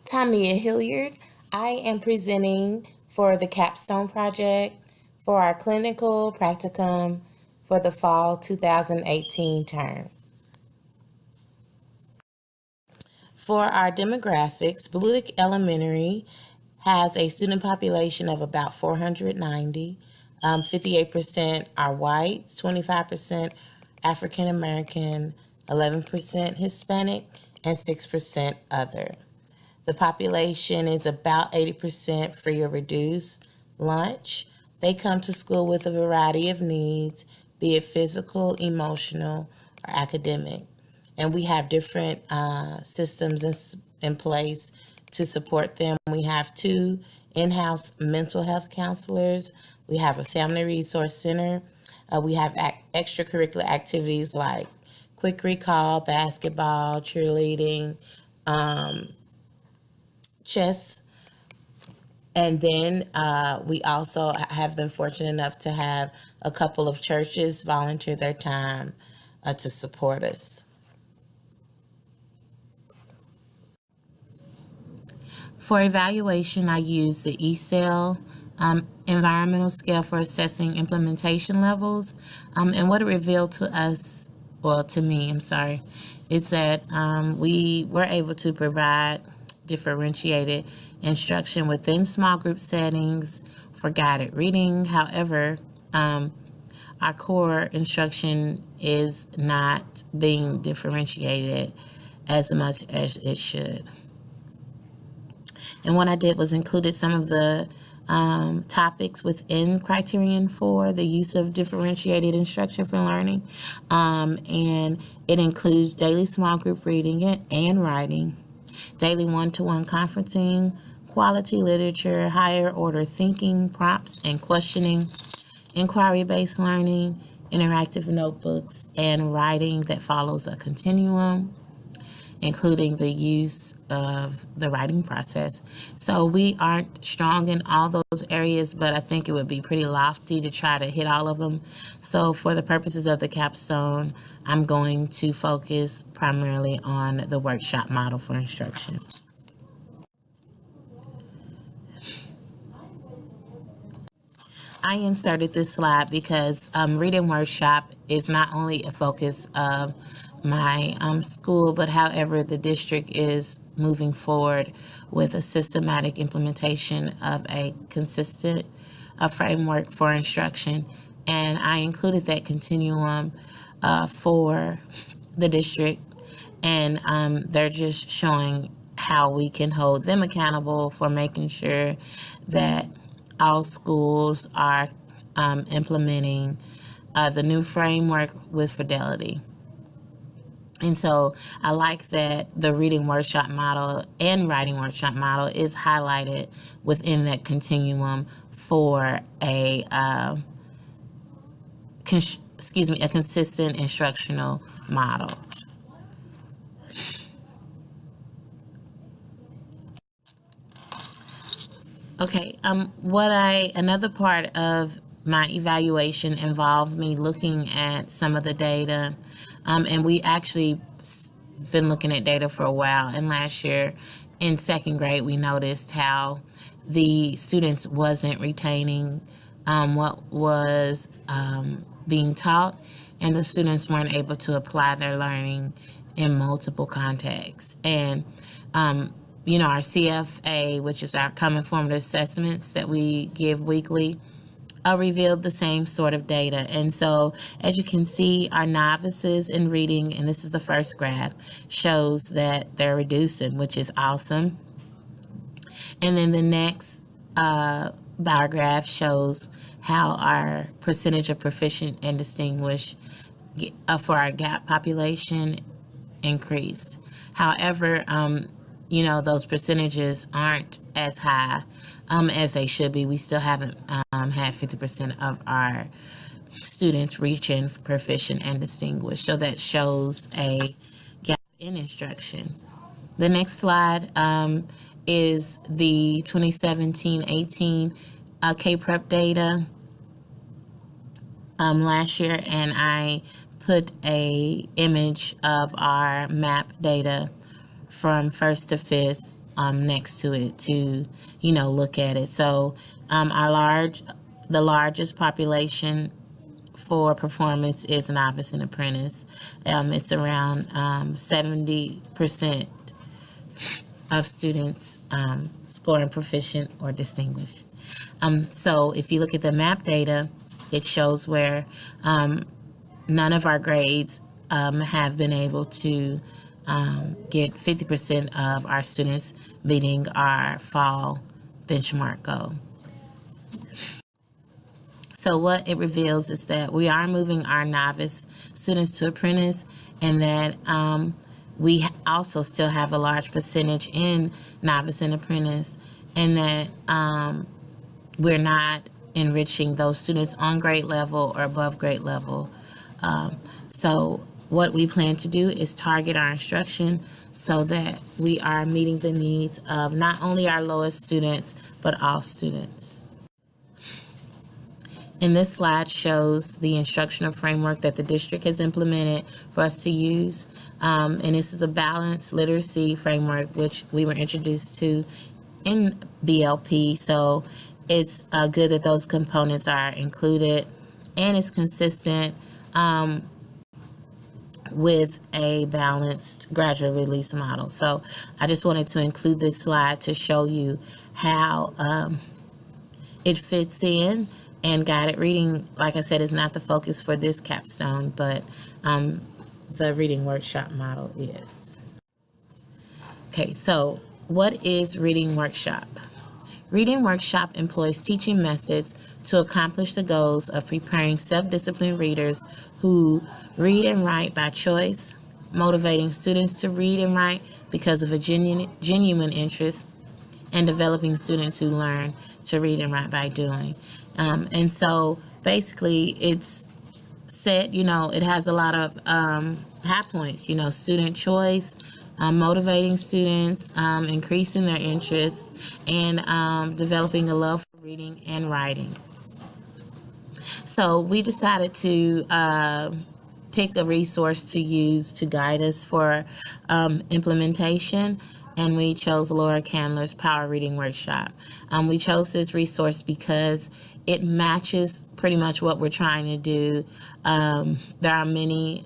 Tamia Hilliard. I am presenting for the Capstone project for our clinical practicum for the fall 2018 term. For our demographics, Blue Lick Elementary has a student population of about 490. 58% are white, 25% African American, 11% Hispanic, and 6% other. The population is about 80% free or reduced lunch. They come to school with a variety of needs, be it physical, emotional, or academic. And we have different systems in place to support them. We have 2 in-house mental health counselors. We have a family resource center. We have extracurricular activities like quick recall, basketball, cheerleading, chess. And then we also have been fortunate enough to have a couple of churches volunteer their time to support us. For evaluation, I use the ESEL environmental scale for assessing implementation levels. And what it revealed to us, well, to me, is that we were able to provide differentiated instruction within small group settings for guided reading. However, our core instruction is not being differentiated as much as it should. And what I did was included some of the topics within Criterion 4, the use of differentiated instruction for learning. And it includes daily small group reading and writing, daily one-to-one conferencing, quality literature, higher order thinking, prompts and questioning, inquiry-based learning, interactive notebooks, and writing that follows a continuum, including the use of the writing process. So we aren't strong in all those areas, but I think it would be pretty lofty to try to hit all of them. So for the purposes of the capstone, I'm going to focus primarily on the workshop model for instruction. I inserted this slide because reading workshop is not only a focus of my school, but however the district is moving forward with a systematic implementation of a consistent framework for instruction. And I included that continuum for the district, and they're just showing how we can hold them accountable for making sure that all schools are implementing the new framework with fidelity. And so I like that the reading workshop model and writing workshop model is highlighted within that continuum for a consistent instructional model. Okay, another part of my evaluation involved me looking at some of the data, and we actually been looking at data for a while. And last year in second grade, we noticed how the students wasn't retaining what was being taught, and the students weren't able to apply their learning in multiple contexts. And our CFA, which is our common formative assessments that we give weekly, revealed the same sort of data. And so, as you can see, our novices in reading, and this is the first graph, shows that they're reducing, which is awesome. And then the next bar graph shows how our percentage of proficient and distinguished for our GAP population increased. However, those percentages aren't as high as they should be. We still haven't had 50% of our students reaching proficient and distinguished. So that shows a gap in instruction. The next slide is the 2017-18 K-Prep data last year, and I put a image of our MAP data from 1st to 5th next to it to, look at it. So the largest population for performance is novice and apprentice. It's around 70% of students scoring proficient or distinguished. So if you look at the map data, it shows where none of our grades have been able to get 50% of our students meeting our fall benchmark goal. So what it reveals is that we are moving our novice students to apprentice, and that we also still have a large percentage in novice and apprentice, and that we're not enriching those students on grade level or above grade level. So what we plan to do is target our instruction so that we are meeting the needs of not only our lowest students, but all students. And this slide shows the instructional framework that the district has implemented for us to use. And this is a balanced literacy framework, which we were introduced to in BLP. So it's good that those components are included, and it's consistent with a balanced gradual release model. So I just wanted to include this slide to show you how it fits in. And guided reading, like I said, is not the focus for this capstone, but the reading workshop model is. Okay, so what is reading workshop? Reading workshop employs teaching methods to accomplish the goals of preparing self-disciplined readers who read and write by choice, motivating students to read and write because of a genuine interest, and developing students who learn to read and write by doing. And so basically it's set, it has a lot of high points, student choice, motivating students, increasing their interest, and developing a love for reading and writing. So we decided to pick a resource to use to guide us for implementation, and we chose Laura Candler's Power Reading Workshop. We chose this resource because it matches pretty much what we're trying to do. There are many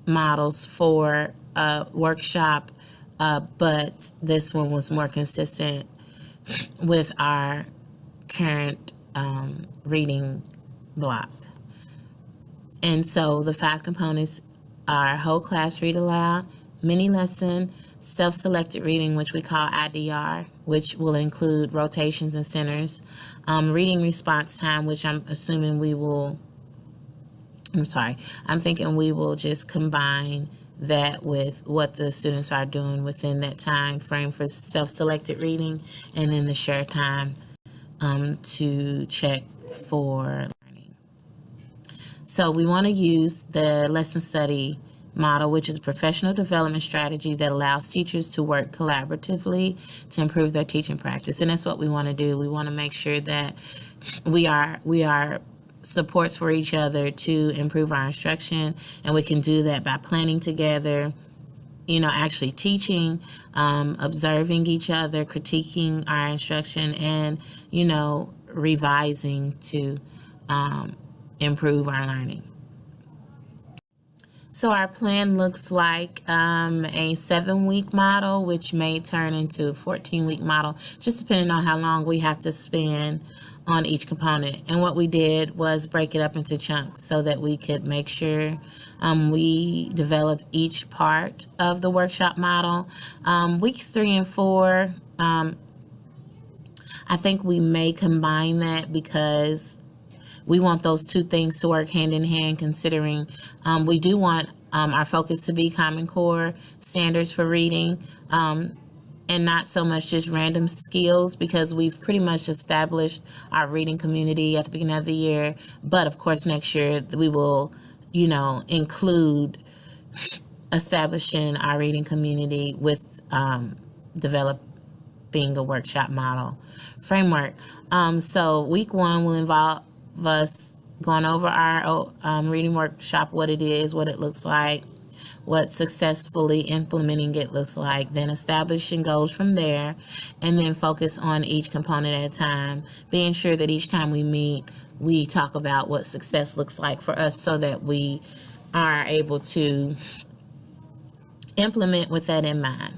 models for a workshop, but this one was more consistent with our current reading block. And so the 5 components are whole class read aloud, mini lesson, self-selected reading, which we call IDR, which will include rotations and centers, reading response time, which I'm thinking we will just combine that with what the students are doing within that time frame for self-selected reading, and then the share time to check for learning. So we want to use the lesson study model, which is a professional development strategy that allows teachers to work collaboratively to improve their teaching practice. And that's what we want to do. We want to make sure that we are supports for each other to improve our instruction, and we can do that by planning together, actually teaching, observing each other, critiquing our instruction, and revising to improve our learning. So our plan looks like a 7-week model, which may turn into a 14-week model, just depending on how long we have to spend on each component. And what we did was break it up into chunks so that we could make sure we develop each part of the workshop model. Weeks 3 and 4, I think we may combine that because we want those two things to work hand in hand, considering we do want our focus to be Common Core standards for reading, and not so much just random skills, because we've pretty much established our reading community at the beginning of the year. But of course, next year we will, include establishing our reading community with developing a workshop model framework. So week 1 will involve us going over our reading workshop, what it is, what it looks like. what successfully implementing it looks like, then establishing goals from there, and then focus on each component at a time, being sure that each time we meet, we talk about what success looks like for us so that we are able to implement with that in mind.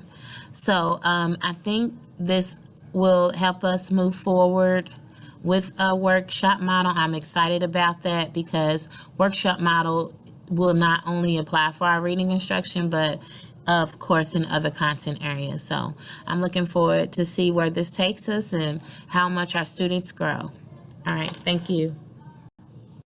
So I think this will help us move forward with a workshop model. I'm excited about that because workshop model will not only apply for our reading instruction, but of course in other content areas. So I'm looking forward to see where this takes us and how much our students grow. All right, thank you.